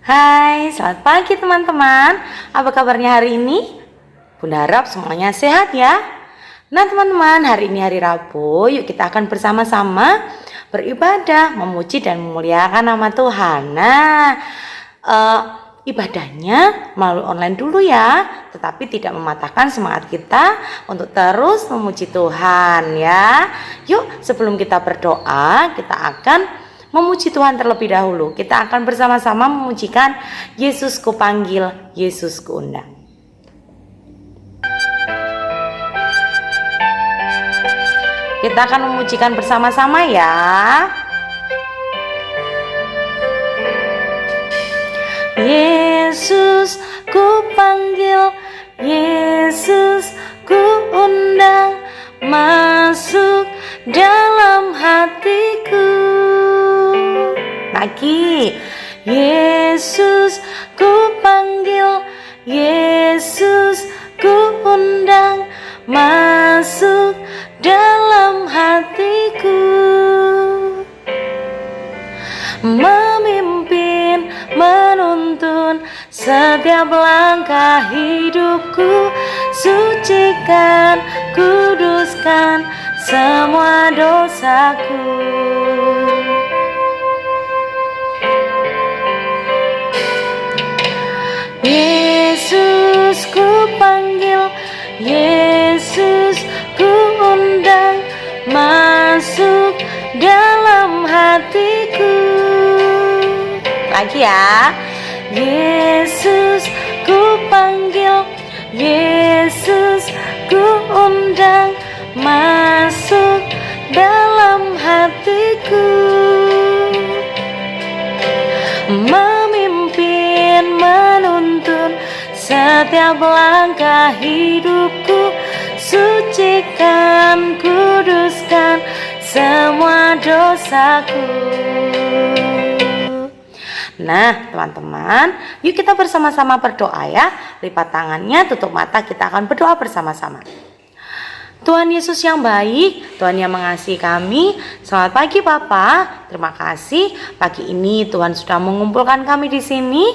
Hai, selamat pagi teman-teman. Apa kabarnya hari ini? Bunda harap semuanya sehat ya. Nah teman-teman, hari ini hari Rabu. Yuk kita akan bersama-sama beribadah, memuji dan memuliakan nama Tuhan. Nah, ibadahnya melalui online dulu ya, tetapi tidak mematahkan semangat kita untuk terus memuji Tuhan ya. Yuk sebelum kita berdoa, kita akan memuji Tuhan terlebih dahulu. Kita akan bersama-sama memujikan Yesus kupanggil, Yesus kuundang. Kita akan memujikan bersama-sama ya. Yesus kupanggil, Yesus kuundang, masuk dalam hatiku. Lagi, Yesus kupanggil, Yesus kuundang, masuk dalam hatiku. Memimpin, menuntun setiap langkah hidupku, sucikan, kuduskan semua dosaku. Yesus kupanggil, Yesus kuundang, masuk dalam hatiku. Lagi ya. Yesus kupanggil, Yesus kuundang, masuk dalam hatiku. Memimpin, menuntun setiap langkah hidupku, sucikan, kuduskan semua dosaku. Nah teman-teman, yuk kita bersama-sama berdoa ya. Lipat tangannya, tutup mata, kita akan berdoa bersama-sama. Tuhan Yesus yang baik, Tuhan yang mengasihi kami, selamat pagi Bapa. Terima kasih pagi ini Tuhan sudah mengumpulkan kami di sini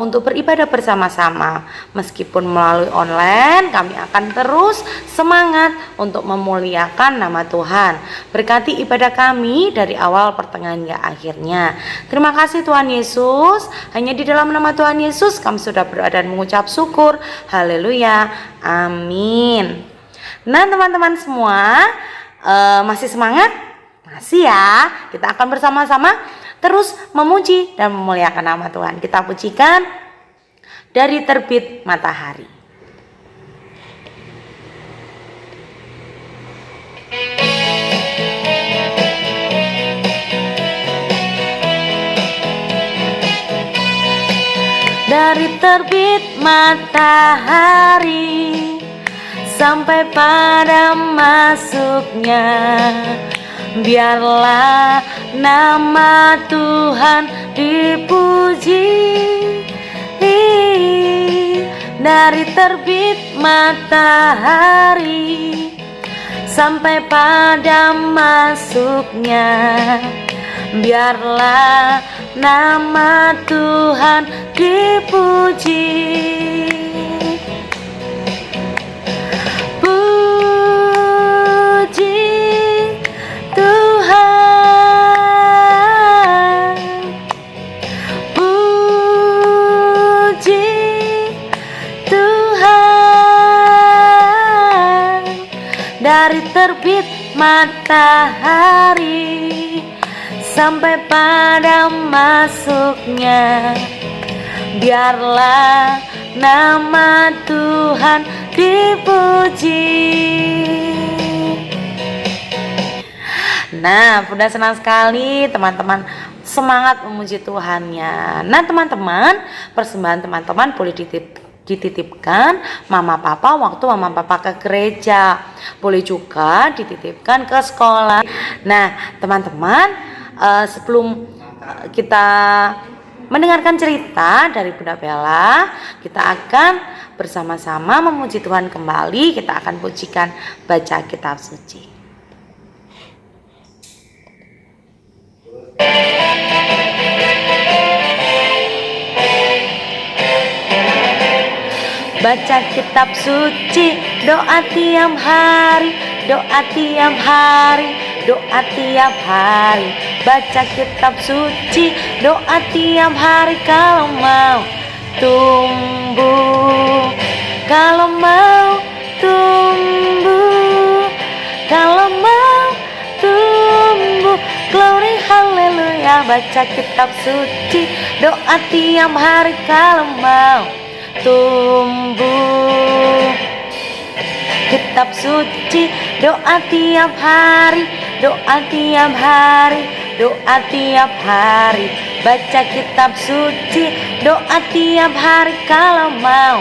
untuk beribadah bersama-sama. Meskipun melalui online, kami akan terus semangat untuk memuliakan nama Tuhan. Berkati ibadah kami dari awal pertengahan hingga akhirnya. Terima kasih Tuhan Yesus. Hanya di dalam nama Tuhan Yesus kami sudah berdoa dan mengucap syukur. Haleluya. Amin. Nah teman-teman semua masih semangat? Masih ya. Kita akan bersama-sama terus memuji dan memuliakan nama Tuhan. Kita pujikan dari terbit matahari. Dari terbit matahari sampai pada masuknya, biarlah nama Tuhan dipuji. Dari terbit matahari sampai pada masuknya, biarlah nama Tuhan dipuji. Dari terbit matahari sampai pada masuknya, biarlah nama Tuhan dipuji. Nah, Bunda senang sekali teman-teman semangat memuji Tuhannya. Nah teman-teman, persembahan teman-teman boleh dititipkan mama papa waktu mama papa ke gereja, boleh juga dititipkan ke sekolah. Nah teman-teman, sebelum kita mendengarkan cerita dari Bunda Bella, kita akan bersama-sama memuji Tuhan kembali. Kita akan pujikan baca kitab suci. baca kitab suci, doa tiap hari, doa tiap hari, doa tiap hari, baca kitab suci, doa tiap hari kalau mau tumbuh, kalau mau tumbuh, kalau mau tumbuh. Glory haleluya, baca kitab suci, doa tiap hari kalau mau tumbuh. Kitab suci, doa tiap hari, doa tiap hari, doa tiap hari, baca kitab suci, doa tiap hari kalau mau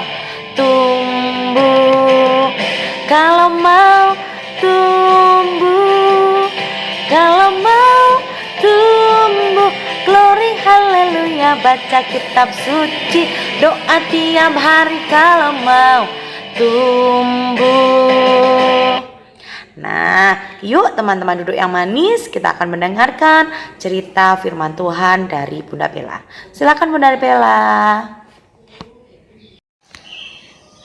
tumbuh, kalau mau tumbuh, kalau mau tumbuh. Glory haleluya, baca kitab suci, doa tiap hari kalau mau tumbuh. Nah, yuk teman-teman duduk yang manis, kita akan mendengarkan cerita firman Tuhan dari Bunda Bella. Silakan Bunda Bella.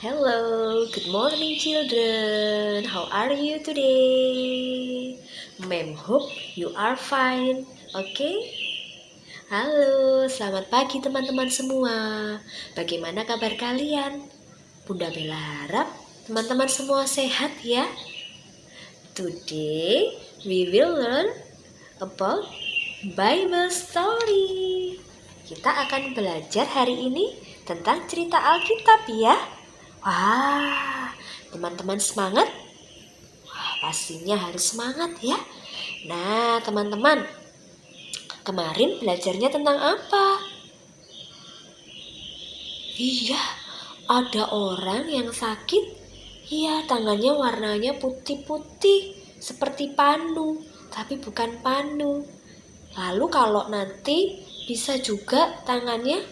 Hello, good morning children. How are you today? Ma'am hope you are fine. Okay? Halo, selamat pagi teman-teman semua. Bagaimana kabar kalian? Bunda Bella harap teman-teman semua sehat ya. Today we will learn about Bible story. Kita akan belajar hari ini tentang cerita Alkitab ya. Wah, teman-teman semangat? Wah, pastinya harus semangat ya. Nah, teman-teman, kemarin belajarnya tentang apa? Iya, ada orang yang sakit. Iya, tangannya warnanya putih-putih seperti panu, tapi bukan panu. Lalu kalau nanti bisa juga tangannya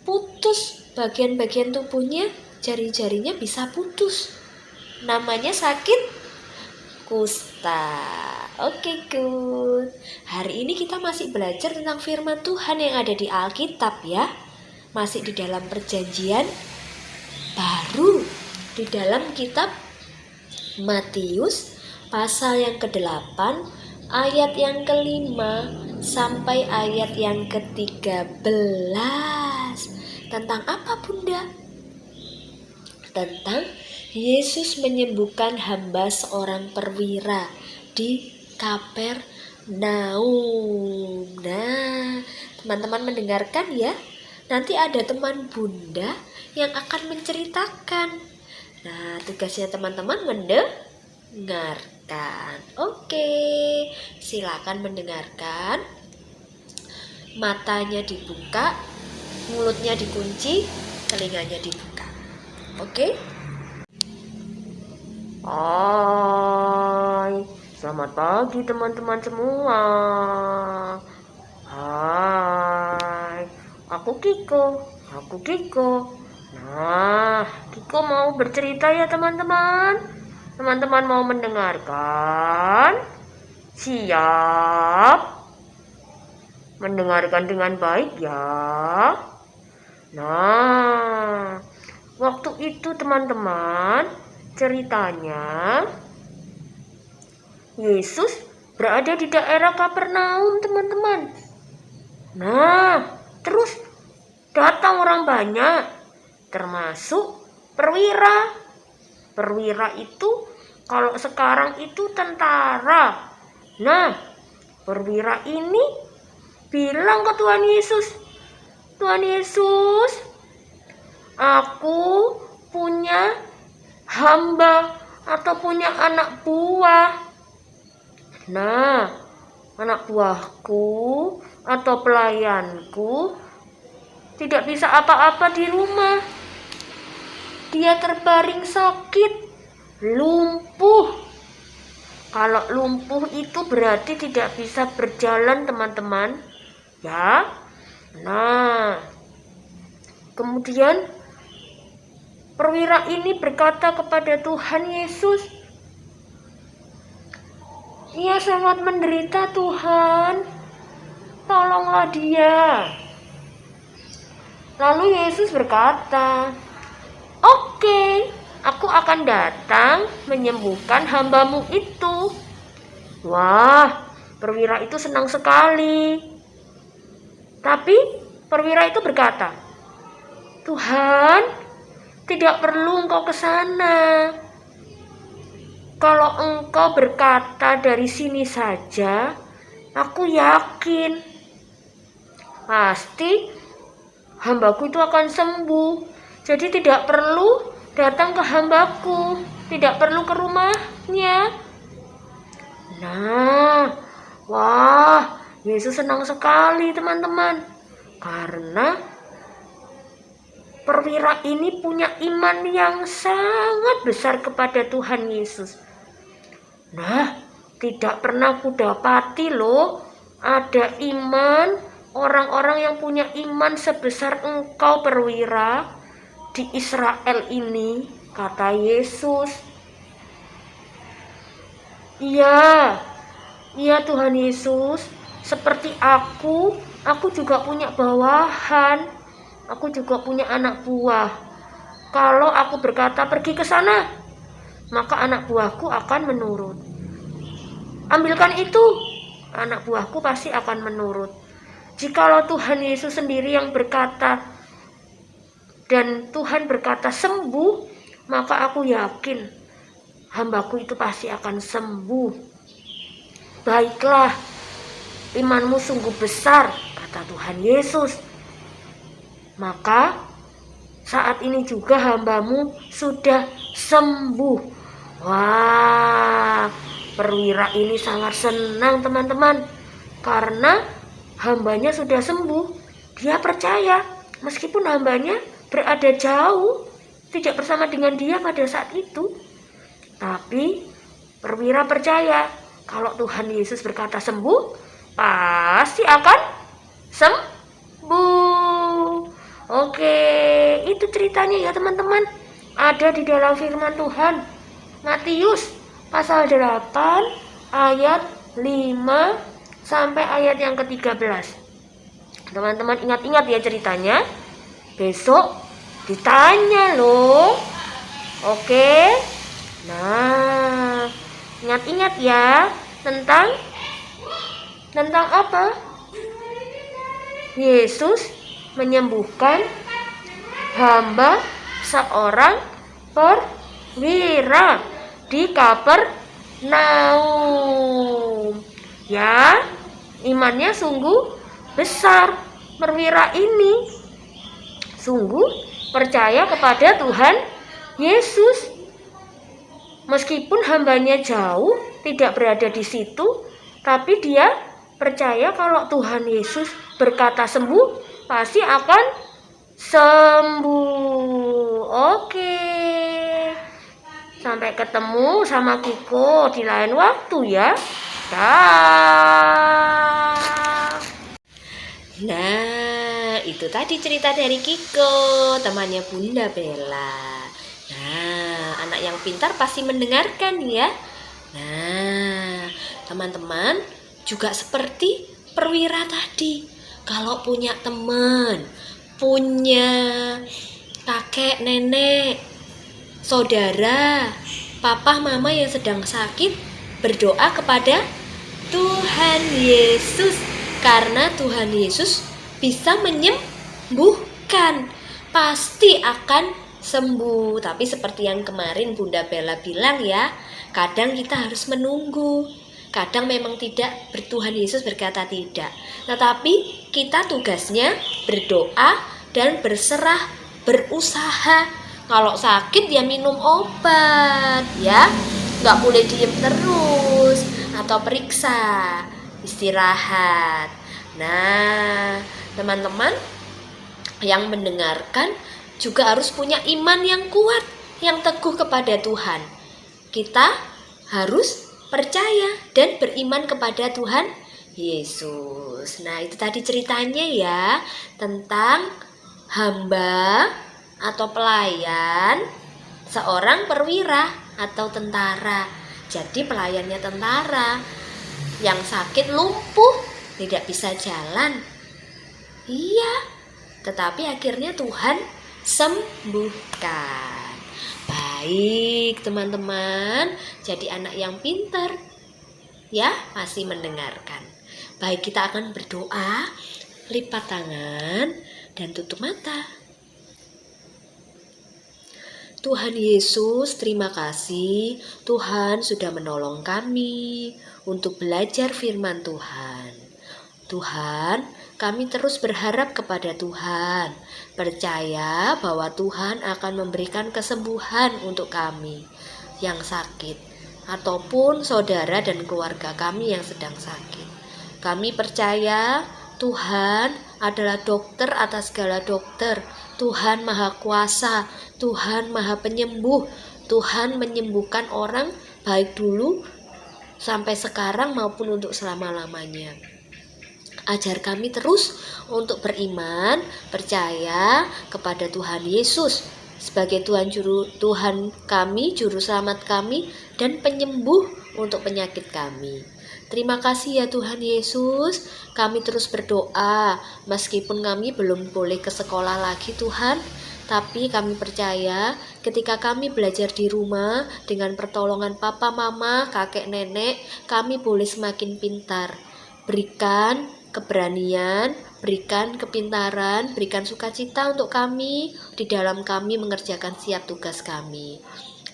putus, bagian-bagian tubuhnya, jari-jarinya bisa putus. Namanya sakit kusta. Oke, good. Hari ini kita masih belajar tentang firman Tuhan yang ada di Alkitab ya. Masih di dalam perjanjian baru, di dalam kitab Matius pasal yang ke-8 ayat yang ke-5 sampai ayat yang ke-13. Tentang apa Bunda? Tentang Yesus menyembuhkan hamba seorang perwira di Kapernaum. Nah, teman-teman mendengarkan ya. Nanti ada teman Bunda yang akan menceritakan. Nah, tugasnya teman-teman mendengarkan. Oke, silakan mendengarkan. Matanya dibuka, mulutnya dikunci, telinganya dibuka. Oke? Hai, selamat pagi teman-teman semua. Hai, aku Kiko. Nah, Kiko mau bercerita ya teman-teman. Teman-teman mau mendengarkan? Siap? Mendengarkan dengan baik ya. Nah, waktu itu teman-teman, ceritanya Yesus berada di daerah Kapernaum teman-teman. Nah, terus datang orang banyak, termasuk perwira. Perwira itu kalau sekarang itu tentara. Nah, perwira ini bilang ke Tuhan Yesus, Tuhan Yesus, aku punya hamba atau punya anak buah. Nah, anak buahku atau pelayanku tidak bisa apa-apa di rumah. Dia terbaring sakit, lumpuh. Kalau lumpuh itu berarti tidak bisa berjalan teman-teman. Ya. Nah, kemudian perwira ini berkata kepada Tuhan Yesus, "Ia sangat menderita Tuhan, tolonglah dia." Lalu Yesus berkata, Oke, aku akan datang menyembuhkan hambamu itu. Wah, perwira itu senang sekali. Tapi perwira itu berkata, Tuhan, tidak perlu engkau ke sana. Kalau engkau berkata dari sini saja, aku yakin pasti hambaku itu akan sembuh. Jadi tidak perlu datang ke hambaku, tidak perlu ke rumahnya. Nah, wah, Yesus senang sekali teman-teman. Karena perwira ini punya iman yang sangat besar kepada Tuhan Yesus. Nah, tidak pernah kudapati loh ada iman, orang-orang yang punya iman sebesar engkau perwira di Israel ini, kata Yesus. Iya, iya Tuhan Yesus, seperti aku juga punya bawahan, aku juga punya anak buah. Kalau aku berkata pergi ke sana, maka anak buahku akan menurut. Ambilkan itu, anak buahku pasti akan menurut. Jikalau Tuhan Yesus sendiri yang berkata dan Tuhan berkata sembuh, maka aku yakin hambaku itu pasti akan sembuh. Baiklah, imanmu sungguh besar, kata Tuhan Yesus. Maka saat ini juga hambamu sudah sembuh. Wah, perwira ini sangat senang teman-teman, karena hambanya sudah sembuh. Dia percaya meskipun hambanya berada jauh, tidak bersama dengan dia pada saat itu, tapi perwira percaya kalau Tuhan Yesus berkata sembuh, pasti akan sembuh. Oke, itu ceritanya ya teman-teman. Ada di dalam firman Tuhan, Matius pasal 8 ayat 5 sampai ayat yang ke-13. Teman-teman ingat-ingat ya ceritanya. Besok ditanya loh. Oke. Nah, ingat-ingat ya tentang apa? Yesus menyembuhkan hamba seorang perwira di Kapernaum. Ya, imannya sungguh besar. Perwira ini sungguh percaya kepada Tuhan Yesus. Meskipun hambanya jauh, tidak berada di situ, tapi dia percaya kalau Tuhan Yesus berkata sembuh, pasti akan sembuh. Oke. Sampai ketemu sama Kiko di lain waktu ya. Dah. Nah, itu tadi cerita dari Kiko, temannya Bunda Bella. Nah, anak yang pintar pasti mendengarkan ya. Nah, teman-teman juga seperti perwira tadi. Kalau punya teman, punya kakek, nenek, saudara, papa, mama yang sedang sakit, berdoa kepada Tuhan Yesus. Karena Tuhan Yesus bisa menyembuhkan, pasti akan sembuh. Tapi seperti yang kemarin Bunda Bella bilang ya, kadang kita harus menunggu. Kadang memang tidak, Tuhan Yesus berkata tidak. Tetapi kita tugasnya berdoa dan berserah, berusaha. Kalau sakit ya minum obat ya, nggak boleh diem terus, atau periksa, istirahat. Nah, teman-teman yang mendengarkan juga harus punya iman yang kuat, yang teguh kepada Tuhan. Kita harus percaya dan beriman kepada Tuhan Yesus. Nah, itu tadi ceritanya ya, tentang hamba atau pelayan seorang perwira atau tentara. Jadi pelayannya tentara yang sakit lumpuh, tidak bisa jalan. Iya, tetapi akhirnya Tuhan sembuhkan. Baik teman-teman, jadi anak yang pintar ya, masih mendengarkan. Baik, kita akan berdoa, lipat tangan dan tutup mata. Tuhan Yesus, terima kasih Tuhan sudah menolong kami untuk belajar firman Tuhan. Tuhan, kami terus berharap kepada Tuhan, percaya bahwa Tuhan akan memberikan kesembuhan untuk kami yang sakit, ataupun saudara dan keluarga kami yang sedang sakit. Kami percaya Tuhan adalah dokter atas segala dokter, Tuhan Maha Kuasa, Tuhan Maha Penyembuh. Tuhan menyembuhkan orang baik dulu sampai sekarang maupun untuk selama-lamanya. Ajar kami terus untuk beriman, percaya kepada Tuhan Yesus sebagai Tuhan kami, Juru Selamat kami, dan penyembuh untuk penyakit kami. Terima kasih ya Tuhan Yesus, kami terus berdoa meskipun kami belum boleh ke sekolah lagi Tuhan, tapi kami percaya ketika kami belajar di rumah dengan pertolongan papa, mama, kakek, nenek, kami boleh semakin pintar. Berikan keberanian, berikan kepintaran, berikan sukacita untuk kami di dalam kami mengerjakan setiap tugas kami.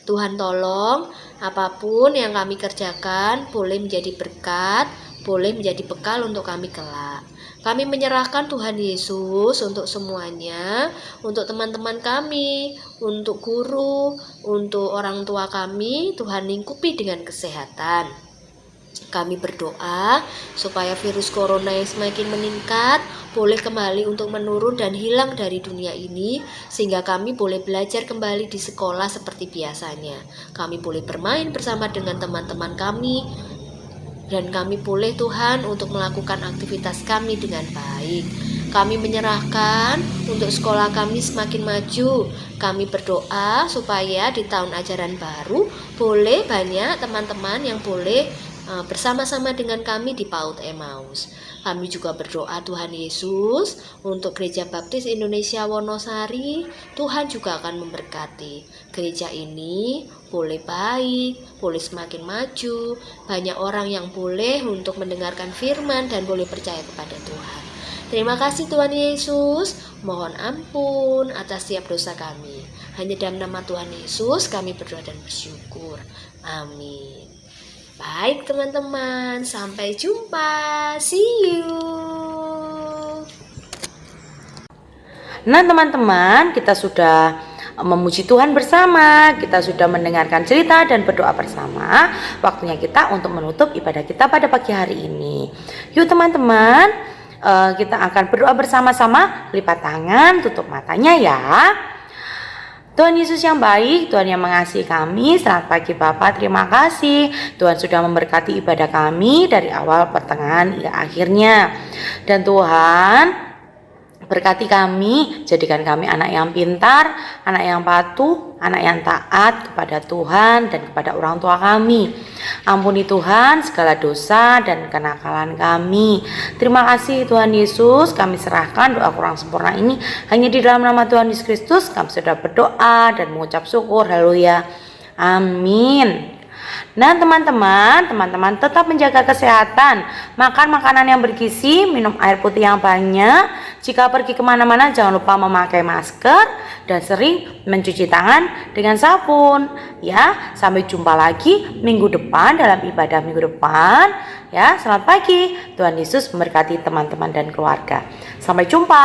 Tuhan tolong, apapun yang kami kerjakan boleh menjadi berkat, boleh menjadi bekal untuk kami kelak. Kami menyerahkan Tuhan Yesus untuk semuanya, untuk teman-teman kami, untuk guru, untuk orang tua kami, Tuhan lingkupi dengan kesehatan. Kami berdoa supaya virus corona yang semakin meningkat boleh kembali untuk menurun dan hilang dari dunia ini, sehingga kami boleh belajar kembali di sekolah seperti biasanya. Kami boleh bermain bersama dengan teman-teman kami, dan kami boleh Tuhan untuk melakukan aktivitas kami dengan baik. Kami menyerahkan untuk sekolah kami semakin maju. Kami berdoa supaya di tahun ajaran baru boleh banyak teman-teman yang boleh bersama-sama dengan kami di PAUD Emmaus. Kami juga berdoa Tuhan Yesus untuk Gereja Baptis Indonesia Wonosari. Tuhan juga akan memberkati gereja ini, boleh baik, boleh semakin maju, banyak orang yang boleh untuk mendengarkan firman dan boleh percaya kepada Tuhan. Terima kasih Tuhan Yesus, mohon ampun atas setiap dosa kami. Hanya dalam nama Tuhan Yesus kami berdoa dan bersyukur. Amin. Baik teman-teman, sampai jumpa. See you. Nah teman-teman, kita sudah memuji Tuhan bersama, kita sudah mendengarkan cerita dan berdoa bersama. Waktunya kita untuk menutup ibadah kita pada pagi hari ini. Yuk teman-teman, kita akan berdoa bersama-sama. Lipat tangan, tutup matanya ya. Tuhan Yesus yang baik, Tuhan yang mengasihi kami, selamat pagi Bapak, terima kasih Tuhan sudah memberkati ibadah kami dari awal, pertengahan, hingga akhirnya. Dan Tuhan berkati kami, jadikan kami anak yang pintar, anak yang patuh, anak yang taat kepada Tuhan dan kepada orang tua kami. Ampuni Tuhan segala dosa dan kenakalan kami. Terima kasih Tuhan Yesus, kami serahkan doa kurang sempurna ini hanya di dalam nama Tuhan Yesus Kristus. Kami sudah berdoa dan mengucap syukur, haleluya, amin. Nah teman-teman tetap menjaga kesehatan, makan makanan yang bergizi, minum air putih yang banyak. Jika pergi kemana-mana jangan lupa memakai masker dan sering mencuci tangan dengan sabun. Ya, sampai jumpa lagi minggu depan dalam ibadah minggu depan. Ya, selamat pagi. Tuhan Yesus memberkati teman-teman dan keluarga. Sampai jumpa.